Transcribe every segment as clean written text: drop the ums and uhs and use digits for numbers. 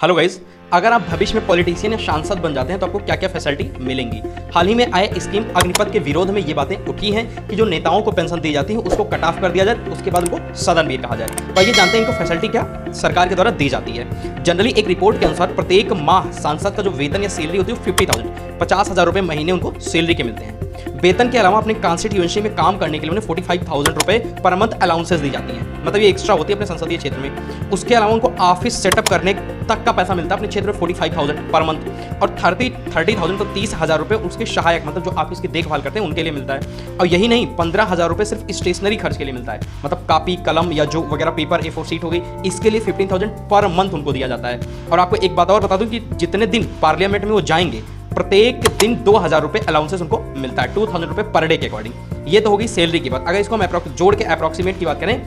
Hello guys, अगर आप भविष्य में पॉलिटिशियन या सांसद बन जाते हैं तो आपको क्या क्या फैसिलिटी मिलेंगी। हाल ही में आए स्कीम अग्निपथ के विरोध में ये बातें उठी हैं कि जो नेताओं को पेंशन दी जाती है उसको कट ऑफ कर दिया जाए, उसके बाद उनको सदनवीर कहा जाए। तो ये जानते हैं इनको फैसिलिटी क्या सरकार के द्वारा दी जाती है। जनरली एक रिपोर्ट के अनुसार प्रत्येक माह सांसद का जो वेतन या सैलरी होती है वो 50,000 50,000 रुपये महीने उनको सैलरी के मिलते हैं। वेतन के अलावा अपने कॉन्स्टिट्यूएंसी में काम करने के लिए उन्हें 45,000 रुपये पर मंथ अलाउंसेस दी जाती हैं, मतलब ये एक्स्ट्रा होती है अपने संसदीय क्षेत्र में। उसके अलावा उनको ऑफिस सेटअप करने तक का पैसा मिलता है अपने क्षेत्र में 45,000 पर मंथ, और 30,000 तो 30,000 रुपये उसके सहायक मतलब जो ऑफिस की देखभाल करते हैं उनके लिए मिलता है। और यही नहीं, 15,000 रुपये सिर्फ स्टेशनरी खर्च के लिए मिलता है, मतलब कॉपी कलम या जो वगैरह पेपर A4 शीट हो गई, इसके लिए 15,000 पर मंथ उनको दिया जाता है। और आपको एक बात और बता दूं कि जितने दिन पार्लियामेंट में वो जाएंगे प्रत्येक दिन 2,000 रुपये अलाउंसेस उनको मिलता है, 2,000 रुपये पर डे के अकॉर्डिंग। ये तो होगी सैलरी की बात। अगर इसको हम जोड़ के अप्रॉक्सीमेट की बात करें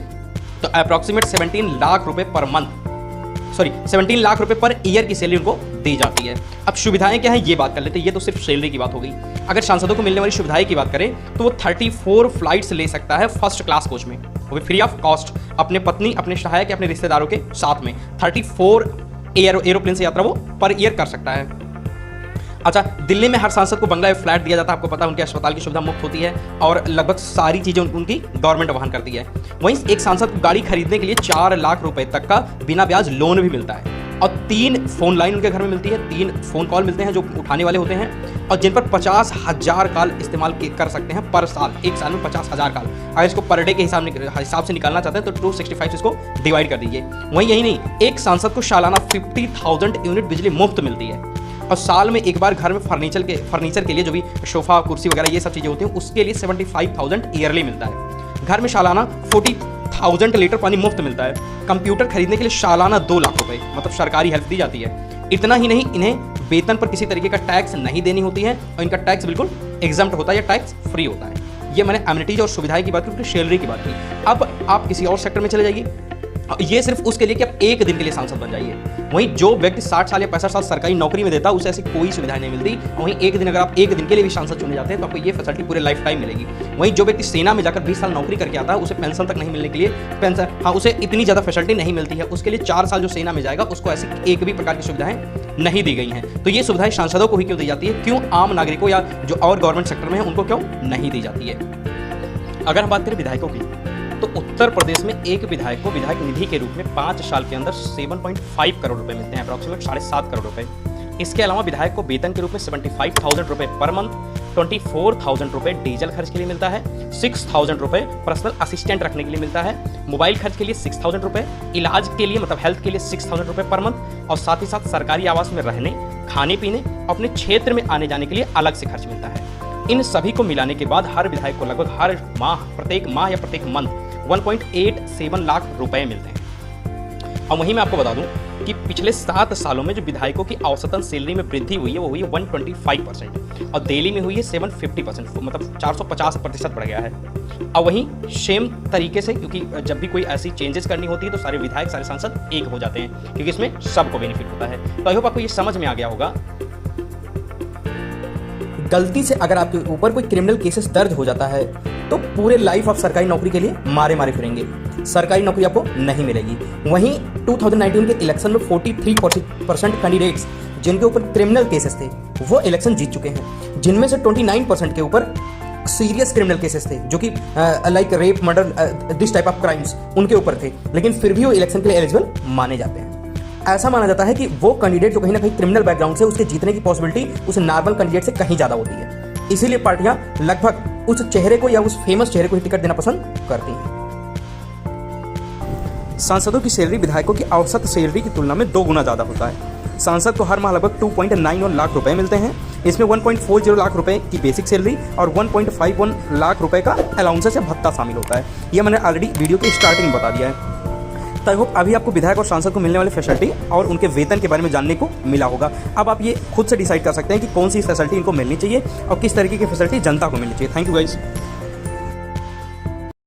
तो अप्रॉक्सीमेट 17 लाख रुपये पर मंथ, 17 लाख रुपए पर ईयर की सैलरी उनको दी जाती है। अब सुविधाएं क्या है ये बात कर लेते हैं, ये तो सिर्फ सैलरी की बात हो गई। अगर सांसदों को मिलने वाली सुविधाएं की बात करें तो वो 34 फ्लाइट्स ले सकता है फर्स्ट क्लास कोच में, वो भी फ्री ऑफ कॉस्ट, अपने पत्नी अपने सहायक अपने रिश्तेदारों के साथ में 34 एरोप्लेन से यात्रा वो पर ईयर कर सकता है। अच्छा, दिल्ली में हर सांसद को बंगला या फ्लैट दिया जाता है, आपको पता है उनके अस्पताल की सुविधा मुफ्त होती है और लगभग सारी चीज़ें उनकी गवर्नमेंट वहन करती है। वहीं एक सांसद को गाड़ी खरीदने के लिए 4 लाख रुपए तक का बिना ब्याज लोन भी मिलता है, और 3 फोन लाइन उनके घर में मिलती है, 3 फोन कॉल मिलते हैं जो उठाने वाले होते हैं, और जिन पर 50,000 कॉल इस्तेमाल कर सकते हैं पर साल, एक साल में 50,000 कॉल। अगर इसको पर डे के हिसाब से निकालना चाहते हैं तो 265 से इसको डिवाइड कर दीजिए। वहीं यही नहीं, एक सांसद को सालाना 50,000 यूनिट बिजली मुफ्त मिलती है, और साल में एक बार घर में फर्नीचर के लिए जो भी सोफा कुर्सी वगैरह ये सब चीज़ें होती हैं उसके लिए 75,000 ईयरली मिलता है। घर में सालाना 40,000 लीटर पानी मुफ्त मिलता है। कंप्यूटर खरीदने के लिए सालाना 2 लाख रुपए मतलब सरकारी हेल्प दी जाती है। इतना ही नहीं, इन्हें वेतन पर किसी तरीके का टैक्स नहीं देनी होती है और इनका टैक्स बिल्कुल एग्जम्प्ट होता है या टैक्स फ्री होता है। ये मैंने एमिनिटीज और सुविधाएं की बात की, सैलरी की बात की। अब आप किसी और सेक्टर में चले जाइए, ये सिर्फ उसके लिए कि आप एक दिन के लिए सांसद बन जाइए। वहीं जो व्यक्ति 60 साल या 65 साल सरकारी नौकरी में देता है उसे ऐसी कोई सुविधाएं नहीं मिलती। वहीं एक दिन अगर आप एक दिन के लिए भी सांसद चुने जाते हैं तो आपको ये फैसिलिटी पूरे लाइफ टाइम मिलेगी। वहीं जो व्यक्ति सेना में जाकर 20 साल नौकरी करके आता है उसे पेंशन तक नहीं मिलने के लिए उसे इतनी ज़्यादा फैसिलिटी नहीं मिलती है। उसके लिए 4 साल जो सेना में जाएगा उसको ऐसी एक भी प्रकार की सुविधाएं नहीं दी गई हैं। तो ये सुविधाएं सांसदों को ही क्यों दी जाती है, क्यों आम नागरिकों या जो और गवर्नमेंट सेक्टर में है उनको क्यों नहीं दी जाती है। अगर हम बात करें विधायकों की तो उत्तर प्रदेश में एक विधायक को विधायक निधि के रूप में 5 साल के अंदर 7.5 करोड़ रुपए मिलते हैं, अप्रॉक्सीमेट 7.5 करोड़ रुपए। इसके अलावा विधायक को वेतन के रूप में 75,000 रुपए पर मंथ, 24,000 रुपए डीजल खर्च के लिए मिलता है, 6,000 रुपए पर्सनल असिस्टेंट रखने के लिए मिलता है, मोबाइल खर्च के लिए 6,000 रुपए, इलाज के लिए मतलब हेल्थ के लिए 6,000 रुपए पर मंथ, और साथ ही साथ सरकारी आवास में रहने, खाने पीने, अपने क्षेत्र में आने जाने के लिए अलग से खर्च मिलता है। इन सभी को मिलाने के बाद हर विधायक को लगभग हर माह, प्रत्येक माह या प्रत्येक मंथ 1.87 लाख रुपए मिलते हैं। और वहीं मैं आपको बता दूं कि पिछले 7 सालों में जो विधायकों की औसतन सैलरी में वृद्धि हुई है वो हुई है 125%, और दिल्ली में हुई है 750%, मतलब 450% बढ़ गया है। और वहीं सेम तरीके से, क्योंकि जब भी कोई ऐसी चेंजेस करनी होती है तो सारे विधायक सारे सांसद एक हो जाते हैं, क्योंकि इसमें सबको बेनिफिट होता है। तो आई होप आपको ये समझ में आ गया होगा। गलती से अगर आपके ऊपर कोई क्रिमिनल केसेस दर्ज हो जाता है तो पूरे लाइफ आप सरकारी नौकरी के लिए मारे फिरेंगे, सरकारी नौकरी आपको नहीं मिलेगी। वहीं 2019 के इलेक्शन में 43% कैंडिडेट्स जिनके ऊपर क्रिमिनल केसेस थे वो इलेक्शन जीत चुके हैं, जिनमें से 29% के ऊपर सीरियस क्रिमिनल केसेस थे जो कि like rape, murder, this type of crimes उनके ऊपर थे, लेकिन फिर भी वो इलेक्शन के लिए एलिजिबल माने जाते हैं। ऐसा माना जाता है कि वो कैंडिडेट जो कहीं ना कहीं क्रिमिनल बैकग्राउंड से, उसके जीतने की पॉसिबिलिटी उस नॉर्मल कैंडिडेट से कहीं ज़्यादा होती है। इसीलिए पार्टियां लगभग उस चेहरे को या उस फेमस चेहरे को ही टिकट देना पसंद करती हैं। सांसदों की सैलरी विधायकों की औसत सैलरी की तुलना में 2 गुना ज़्यादा होता है। सांसद को हर माह लगभग 2.91 लाख रुपए मिलते हैं। इसमें 1.40 लाख रुपए की बेसिक सैलरी और 1.51 लाख रुपए का अलाउंसेस या भत्ता शामिल होता है। यह मैंने ऑलरेडी वीडियो के स्टार्टिंग में बता दिया है। तो आई होप अभी आपको विधायक और सांसद को मिलने वाली फैसिलिटी और उनके वेतन के बारे में जानने को मिला होगा। अब आप ये खुद से डिसाइड कर सकते हैं कि कौन सी फैसिलिटी इनको मिलनी चाहिए और किस तरीके की फैसिलिटी जनता को मिलनी चाहिए। Thank you guys.